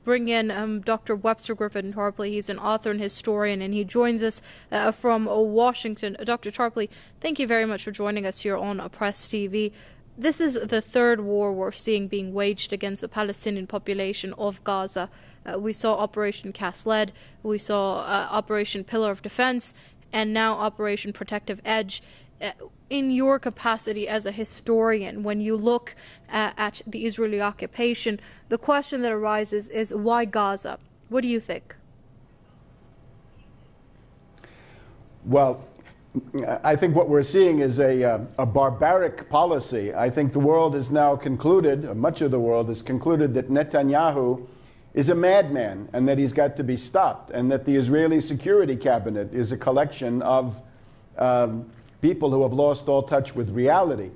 bring in Dr. Webster Tarpley. He's an author and historian, and he joins us from Washington. Dr. Tarpley, thank you very much for joining us here on Press TV. This is the third war we're seeing being waged against the Palestinian population of Gaza. We saw Operation Cast Lead, we saw Operation Pillar of Defense, and now Operation Protective Edge. In your capacity as a historian, when you look at the Israeli occupation, the question that arises is why Gaza? What do you think? Well, I think what we're seeing is a barbaric policy. I think the world has now concluded, or much of the world has concluded, that Netanyahu is a madman and that he's got to be stopped, and that the Israeli Security Cabinet is a collection of people who have lost all touch with reality.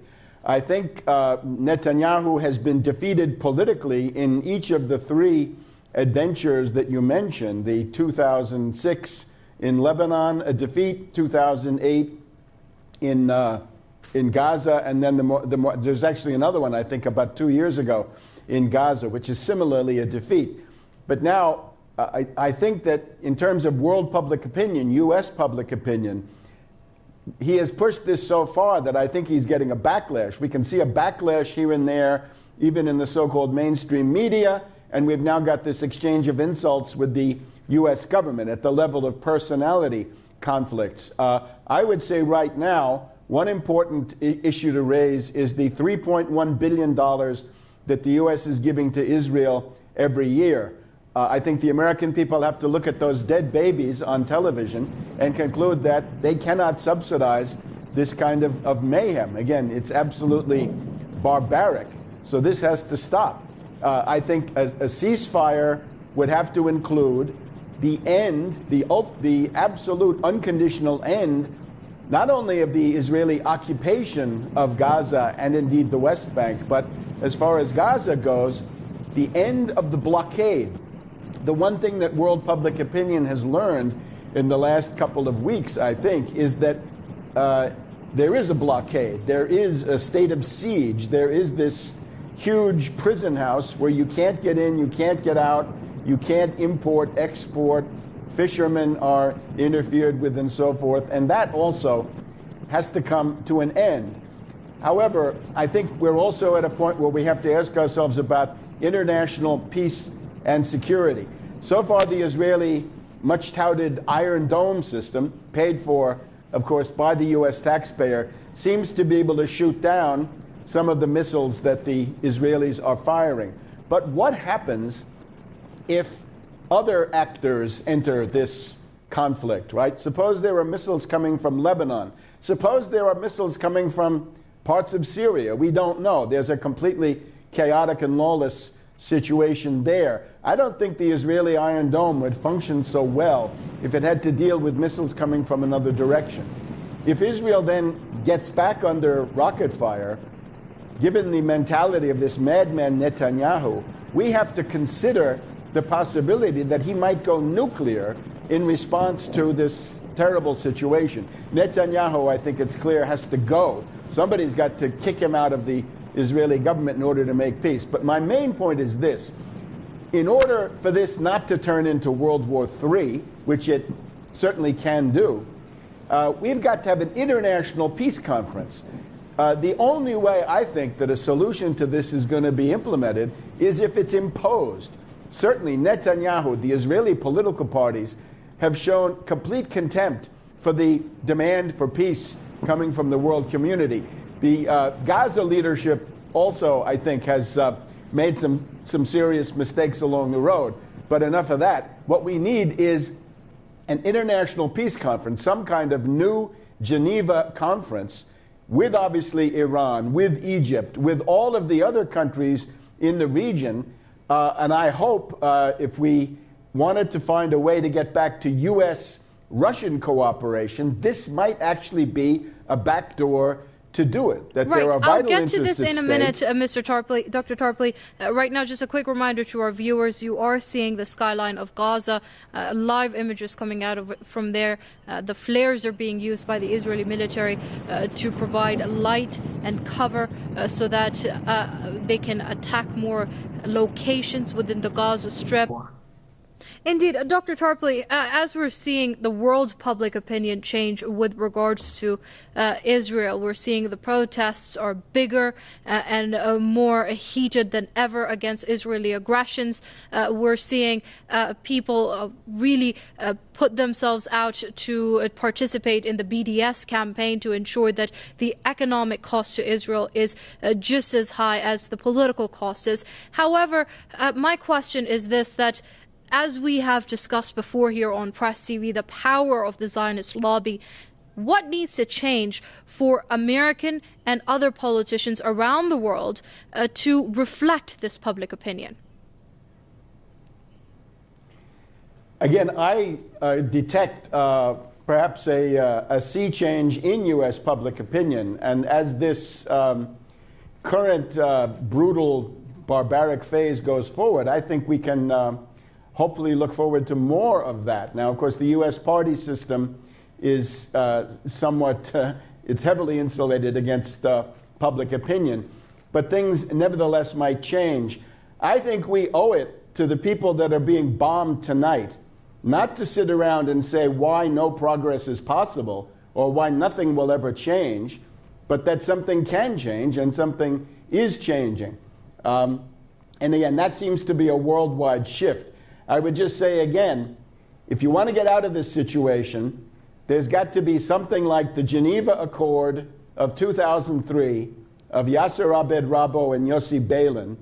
I think Netanyahu has been defeated politically in each of the three adventures that you mentioned, the 2006 in Lebanon, a defeat, 2008 in Gaza, and then there's actually another one, I think, about 2 years ago in Gaza, which is similarly a defeat. But now, I think that in terms of world public opinion, U.S. public opinion, he has pushed this so far that I think he's getting a backlash. We can see a backlash here and there, even in the so-called mainstream media, and we've now got this exchange of insults with the U.S. government at the level of personality conflicts. I would say right now, one important issue to raise is the $3.1 billion that the U.S. is giving to Israel every year. I think the American people have to look at those dead babies on television and conclude that they cannot subsidize this kind of mayhem. Again, it's absolutely barbaric. So this has to stop. I think a ceasefire would have to include the end, the absolute unconditional end, not only of the Israeli occupation of Gaza and indeed the West Bank, but as far as Gaza goes, the end of the blockade. The one thing that world public opinion has learned in the last couple of weeks, I think, is that there is a blockade. There is a state of siege. There is this huge prison house where you can't get in, you can't get out, you can't import, export, fishermen are interfered with and so forth, and that also has to come to an end. However, I think we're also at a point where we have to ask ourselves about international peace and security. So far, the Israeli much-touted Iron Dome system, paid for, of course, by the U.S. taxpayer, seems to be able to shoot down some of the missiles that the Israelis are firing. But what happens if other actors enter this conflict, right? Suppose there are missiles coming from Lebanon. Suppose there are missiles coming from parts of Syria. We don't know. There's a completely chaotic and lawless situation there. I don't think the Israeli Iron Dome would function so well if it had to deal with missiles coming from another direction. If Israel then gets back under rocket fire, given the mentality of this madman Netanyahu, we have to consider the possibility that he might go nuclear in response to this terrible situation. Netanyahu, I think it's clear, has to go. Somebody's got to kick him out of the Israeli government in order to make peace. But my main point is this. In order for this not to turn into World War III, which it certainly can do, we've got to have an international peace conference. The only way I think that a solution to this is going to be implemented is if it's imposed. Certainly Netanyahu, the Israeli political parties, have shown complete contempt for the demand for peace coming from the world community. The Gaza leadership also, I think, has made some serious mistakes along the road. But enough of that. What we need is an international peace conference, some kind of new Geneva conference with obviously Iran, with Egypt, with all of the other countries in the region. And I hope if we wanted to find a way to get back to U.S.-Russian cooperation, this might actually be a backdoor to do it, that right. there are vital I'll get to this interests in a minute, Mr. Tarpley, Dr. Tarpley. Right now, just a quick reminder to our viewers, you are seeing the skyline of Gaza, live images coming out of from there. The flares are being used by the Israeli military to provide light and cover so that they can attack more locations within the Gaza Strip. Indeed, Dr. Tarpley, as we're seeing the world public opinion change with regards to Israel, we're seeing the protests are bigger and more heated than ever against Israeli aggressions. We're seeing people really put themselves out to participate in the BDS campaign to ensure that the economic cost to Israel is just as high as the political cost is. However, my question is this, that as we have discussed before here on Press TV, the power of the Zionist lobby, what needs to change for American and other politicians around the world to reflect this public opinion? Again, I detect perhaps a sea change in U.S. public opinion. And as this current brutal, barbaric phase goes forward, I think we can hopefully look forward to more of that. Now, of course, the U.S. party system is somewhat, it's heavily insulated against public opinion, but things nevertheless might change. I think we owe it to the people that are being bombed tonight not to sit around and say why no progress is possible or why nothing will ever change, but that something can change and something is changing. And again, that seems to be a worldwide shift. I would just say again, if you want to get out of this situation, there's got to be something like the Geneva Accord of 2003 of Yasser Abed Rabo and Yossi Beilin,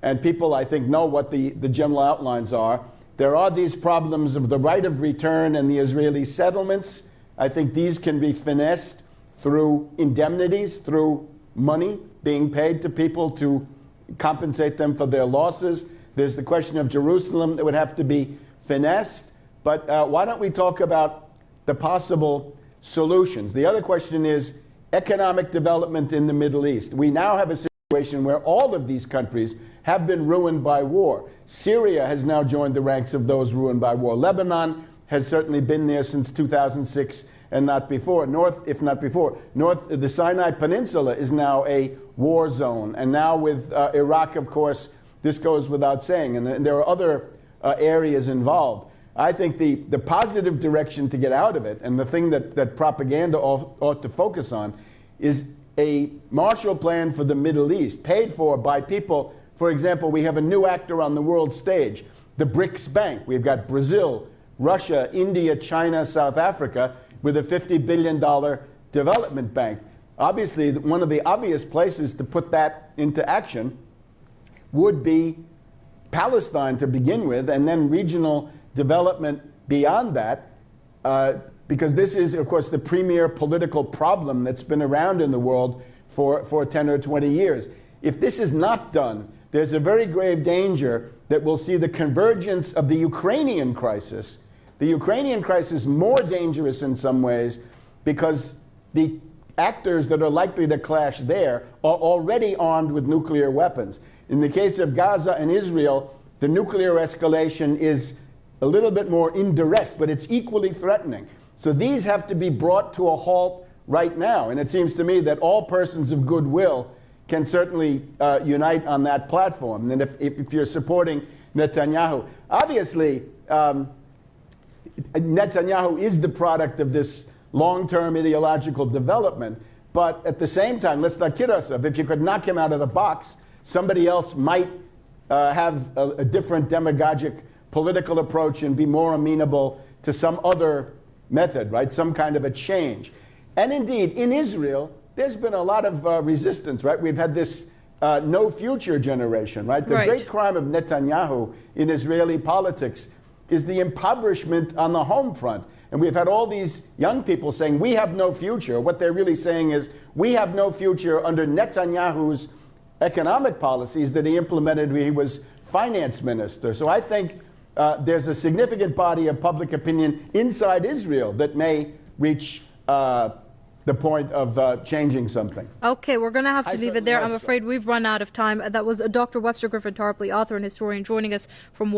and people, I think, know what the general outlines are. There are these problems of the right of return and the Israeli settlements. I think these can be finessed through indemnities, through money being paid to people to compensate them for their losses. There's the question of Jerusalem that would have to be finessed. But why don't we talk about the possible solutions? The other question is economic development in the Middle East. We now have a situation where all of these countries have been ruined by war. Syria has now joined the ranks of those ruined by war. Lebanon has certainly been there since 2006 and not before. The Sinai Peninsula is now a war zone. And now with Iraq, of course, this goes without saying, and there are other areas involved. I think the positive direction to get out of it, and the thing that propaganda ought to focus on, is a Marshall Plan for the Middle East, paid for by people. For example, we have a new actor on the world stage, the BRICS Bank. We've got Brazil, Russia, India, China, South Africa, with a $50 billion development bank. Obviously, one of the obvious places to put that into action would be Palestine to begin with, and then regional development beyond that, because this is, of course, the premier political problem that's been around in the world for 10 or 20 years. If this is not done, there's a very grave danger that we'll see the convergence of the Ukrainian crisis. The Ukrainian crisis is more dangerous in some ways because the actors that are likely to clash there are already armed with nuclear weapons. In the case of Gaza and Israel, the nuclear escalation is a little bit more indirect, but it's equally threatening. So these have to be brought to a halt right now. And it seems to me that all persons of goodwill can certainly unite on that platform. And if you're supporting Netanyahu, obviously Netanyahu is the product of this long-term ideological development. But at the same time, let's not kid ourselves. If you could knock him out of the box, somebody else might have a different demagogic political approach and be more amenable to some other method, right? Some kind of a change. And indeed, in Israel, there's been a lot of resistance, right? We've had this no future generation, right? The great crime of Netanyahu in Israeli politics is the impoverishment on the home front. And we've had all these young people saying, we have no future. What they're really saying is, we have no future under Netanyahu's economic policies that he implemented when he was finance minister. So I think there's a significant body of public opinion inside Israel that may reach the point of changing something. Okay, we're going to have to leave it there. I'm certainly hope so. afraid we've run out of time. That was Dr. Webster Tarpley, author and historian, joining us from